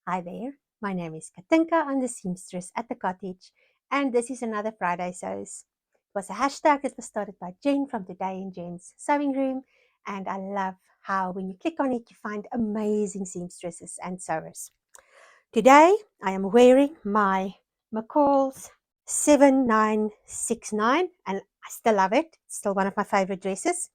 Hi there, my name is Katinka. I'm the seamstress at the cottage, and this is another Friday Sews. It was a hashtag that was started by Jen from Today in Jen's Sewing Room, and I love how when you click on it, you find amazing seamstresses and sewers. Today, I am wearing my McCall's 7969, and I still love it. It's still one of my favorite dresses.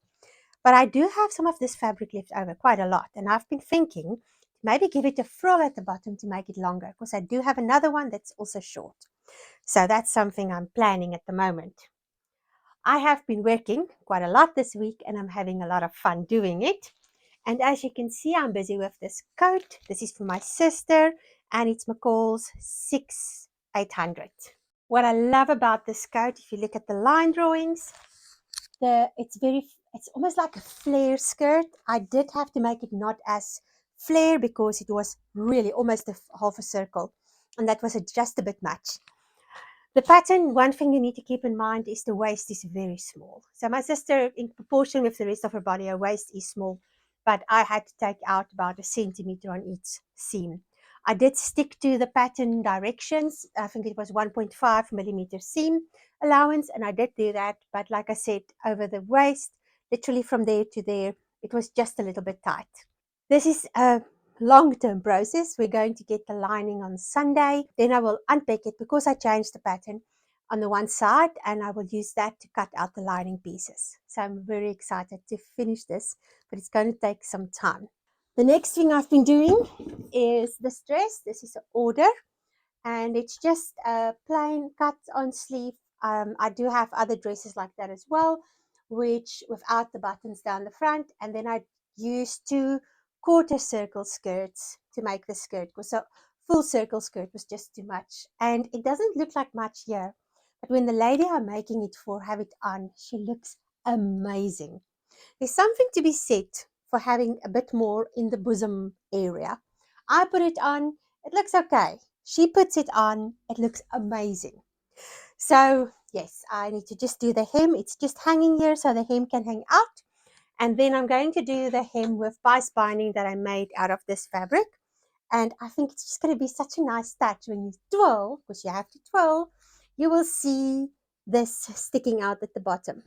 But I do have some of this fabric left over, quite a lot, and I've been thinking maybe give it a frill at the bottom to make it longer, because I do have another one that's also short. So that's something I'm planning at the moment. I have been working quite a lot this week and I'm having a lot of fun doing it. And as you can see, I'm busy with this coat. This is for my sister and it's McCall's 6800. What I love about this coat, if you look at the line drawings, it's almost like a flare skirt. I did have to make it not as flare because it was really almost half a circle, and that was just a bit much. The pattern, one thing you need to keep in mind is the waist is very small. So my sister, in proportion with the rest of her body, her waist is small, but I had to take out about a centimeter on each seam. I did stick to the pattern directions. I think it was 1.5 millimeter seam allowance, and I did do that. But like I said, over the waist, literally from there to there, it was just a little bit tight. This is a long-term process. We're going to get the lining on Sunday. Then I will unpick it because I changed the pattern on the one side, and I will use that to cut out the lining pieces. So I'm very excited to finish this, but it's going to take some time. The next thing I've been doing is this dress. This is an order, and it's just a plain cut on sleeve. I do have other dresses like that as well, which without the buttons down the front, and then I use 2/4 circle skirts to make the skirt, because a full circle skirt was just too much, and it doesn't look like much here, but when the lady I'm making it for have it on, she looks amazing. There's something to be said for having a bit more in the bosom area. I put it on, it looks okay. She puts it on, it looks amazing. So yes, I need to just do the hem. It's just hanging here so the hem can hang out. And then I'm going to do the hem with bias binding that I made out of this fabric. And I think it's just going to be such a nice touch when you twirl, because you have to twirl, you will see this sticking out at the bottom.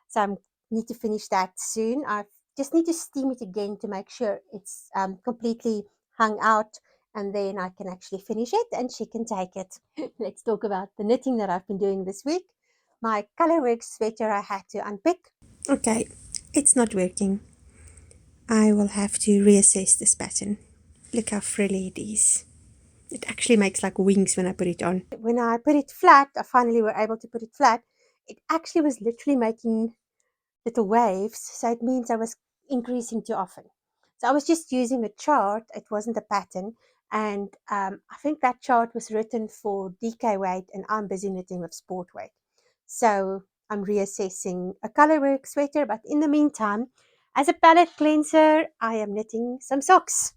So I need to finish that soon. I just need to steam it again to make sure it's completely hung out, and then I can actually finish it and she can take it. Let's talk about the knitting that I've been doing this week. My colorwork sweater I had to unpick. Okay, it's not working. I will have to reassess this pattern. Look how frilly it is. It actually makes like wings when I put it on. When I put it flat, I finally were able to put it flat. It actually was literally making little waves, so it means I was increasing too often. So I was just using a chart, it wasn't a pattern, and I think that chart was written for DK weight, and I'm busy knitting with sport weight. So I'm reassessing a colorwork sweater, but in the meantime, as a palette cleanser, I am knitting some socks.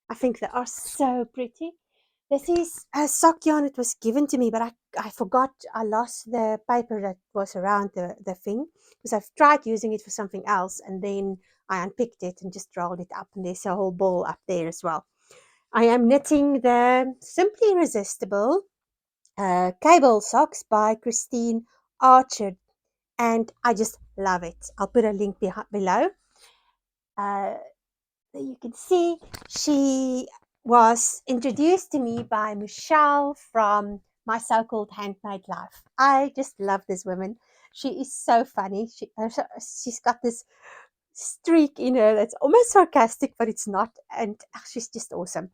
I think they are so pretty. This is a sock yarn. It was given to me, but I forgot. I lost the paper that was around the thing, because I've tried using it for something else, and then I unpicked it and just rolled it up, and there's a whole ball up there as well. I am knitting the Simply Irresistible cable socks by Christine Archer, and I just love it. I'll put a link below. Uh, you can see she was introduced to me by Michelle from My So-Called Handmade Life. I just love this woman. She is so funny. She's got this streak in her that's almost sarcastic, but it's not. And she's just awesome.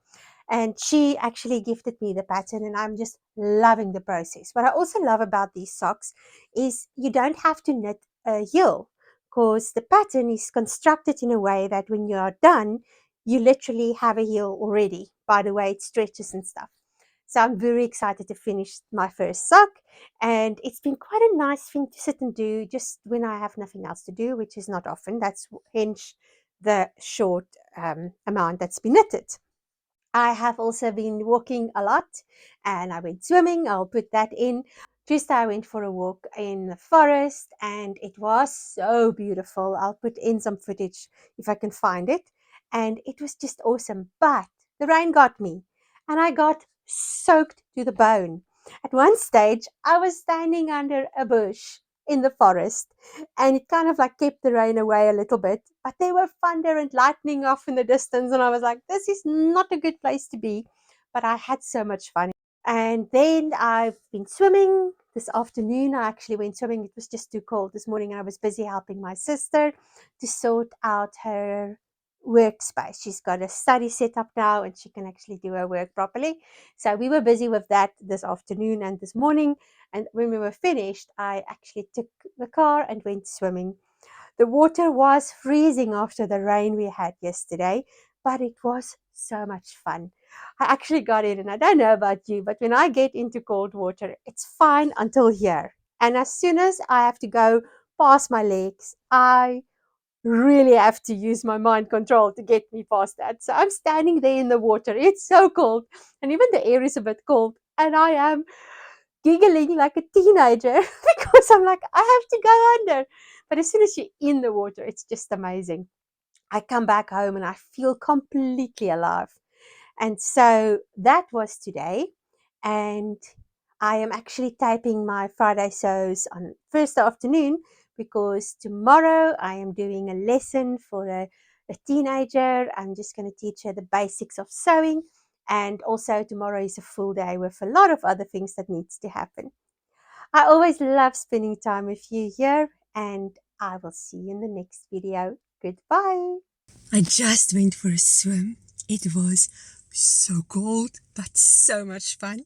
And she actually gifted me the pattern, and I'm just loving the process. What I also love about these socks is you don't have to knit a heel, because the pattern is constructed in a way that when you are done, you literally have a heel already by the way it stretches and stuff. So I'm very excited to finish my first sock, and it's been quite a nice thing to sit and do just when I have nothing else to do, which is not often. That's hence the short amount that's been knitted. I have also been walking a lot, and I went swimming. I'll put that in. Tuesday I went for a walk in the forest, and it was so beautiful. I'll put in some footage if I can find it. And it was just awesome. But the rain got me. and I got soaked to the bone. At one stage, I was standing under a bush in the forest, and it kind of like kept the rain away a little bit, but there were thunder and lightning off in the distance, and I was like, this is not a good place to be, but I had so much fun. And then I've been swimming this afternoon. I actually went swimming. It was just too cold this morning. I was busy helping my sister to sort out her workspace. She's got a study set up now and she can actually do her work properly. So we were busy with that this afternoon and this morning. And when we were finished, I actually took the car and went swimming. The water was freezing after the rain we had yesterday, but it was so much fun. I actually got in, and I don't know about you, but when I get into cold water, it's fine until here. And as soon as I have to go past my legs, I really have to use my mind control to get me past that. So I'm standing there in the water. It's so cold, and even the air is a bit cold, and I am giggling like a teenager because I'm like, I have to go under. But as soon as you're in the water, it's just amazing. I come back home and I feel completely alive. And so that was today. And I am actually typing my Friday sews on Thursday afternoon because tomorrow I am doing a lesson for a teenager. I'm just going to teach her the basics of sewing. And also tomorrow is a full day with a lot of other things that needs to happen. I always love spending time with you here, and I will see you in the next video. Goodbye. I just went for a swim. It was so cold, but so much fun.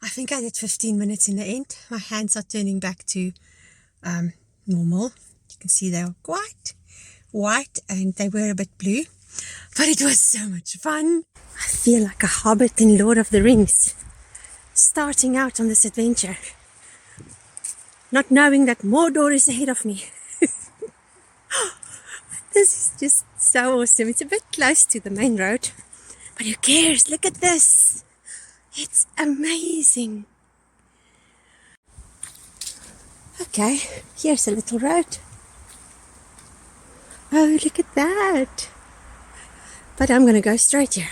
I think I did 15 minutes in the end. My hands are turning back to normal. You can see they are quite white and they were a bit blue, but it was so much fun. I feel like a hobbit in Lord of the Rings, starting out on this adventure, not knowing that Mordor is ahead of me. This is just so awesome. It's a bit close to the main road, but who cares? Look at this. It's amazing. Okay, here's a little road. Oh, look at that. But I'm going to go straight here.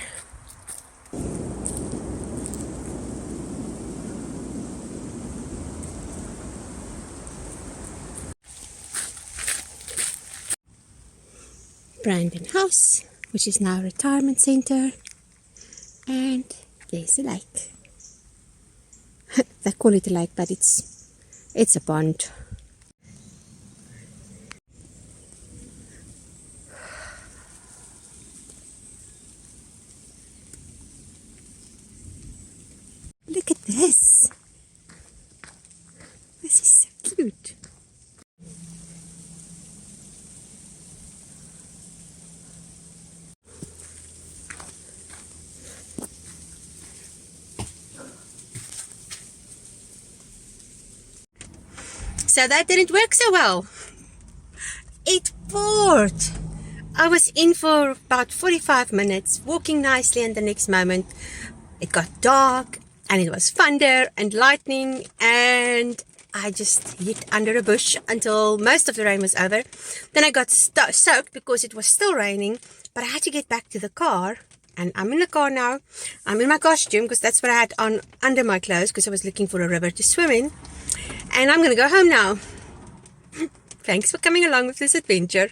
Brandon House, which is now a retirement center, and there's a lake. They call it a lake, but it's a pond. Look at this. This is so cute. So that didn't work so well. It poured. I was in for about 45 minutes, walking nicely, and the next moment it got dark and it was thunder and lightning, and I just hid under a bush until most of the rain was over. Then I got soaked because it was still raining, but I had to get back to the car. And I'm in the car now. I'm in my costume because that's what I had on under my clothes because I was looking for a river to swim in. And I'm going to go home now. Thanks for coming along with this adventure.